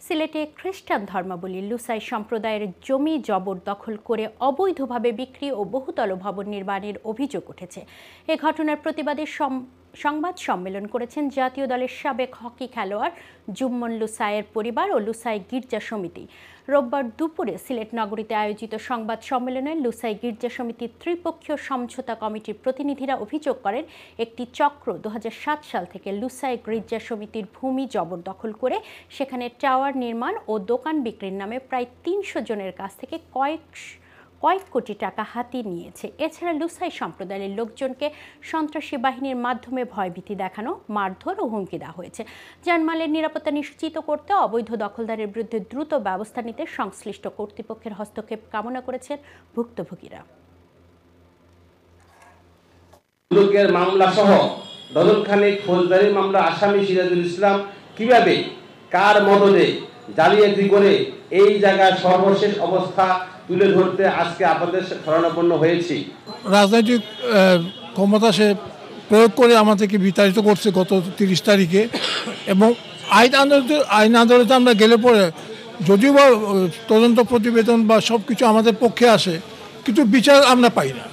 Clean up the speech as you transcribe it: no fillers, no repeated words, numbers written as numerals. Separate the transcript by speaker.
Speaker 1: সিলেটে খ্রিস্টান ধর্মাবলম্বী লুসাই সম্প্রদায়ের জমি জবরদখল করে অবৈধভাবে বিক্রি ও বহুতল ভবন নির্মাণের অভিযোগ উঠেছে। এ ঘটনার প্রতিবাদে সংবাদ সম্মেলন করেছেন জাতীয় দলের সাবেক হকি খেলোয়াড় জুম্মন লুসাইয়ের পরিবার ও লুসাই গির্জা সমিতি। রোববার দুপুরে সিলেট নগরীতে আয়োজিত সংবাদ সম্মেলনে লুসাই গির্জা সমিতির ত্রিপক্ষীয় সমঝোতা কমিটির প্রতিনিধিরা অভিযোগ করেন, একটি চক্র 2007 সাল থেকে লুসাই গির্জা সমিতির ভূমি জবরদখল করে সেখানে টাওয়ার নির্মাণ ও দোকান বিক্রির নামে প্রায় 300 জনের কাছ থেকে কয়েক কোটি টাকা হাতিয়ে নিয়েছে। এছাড়া লুসাই সম্প্রদায়ের লোকজনকে সন্ত্রাসী বাহিনীর মাধ্যমে ভয়ভীতি দেখানো, মারধর ও হুমকি দেওয়া হয়েছে। জানমালের নিরাপত্তা নিশ্চিত করতে অবৈধ দখলদারের বিরুদ্ধে দ্রুত ব্যবস্থা নিতে সংশ্লিষ্ট কর্তৃপক্ষের হস্তক্ষেপ কামনা করেছেন ভুক্তভোগীরা।
Speaker 2: মামলা সহ দখলখানিক ফৌজদারি মামলা আসামি সিরাজুল ইসলাম কিভাবে কার মদদে জালিয়াতি করে এই জায়গায় সর্বশেষ অবস্থা তুলে ধরতে আজকে আপনাদের শরণাপন্ন হয়েছি।
Speaker 3: রাজনৈতিক ক্ষমতা সে প্রয়োগ করে আমাদেরকে বিতাড়িত করছে গত 30 তারিখে, এবং আইন আদালতে আমরা গেলে পরে যদিও বা তদন্ত প্রতিবেদন বা সব কিছু আমাদের পক্ষে আসে, কিন্তু বিচার আমরা পাই না।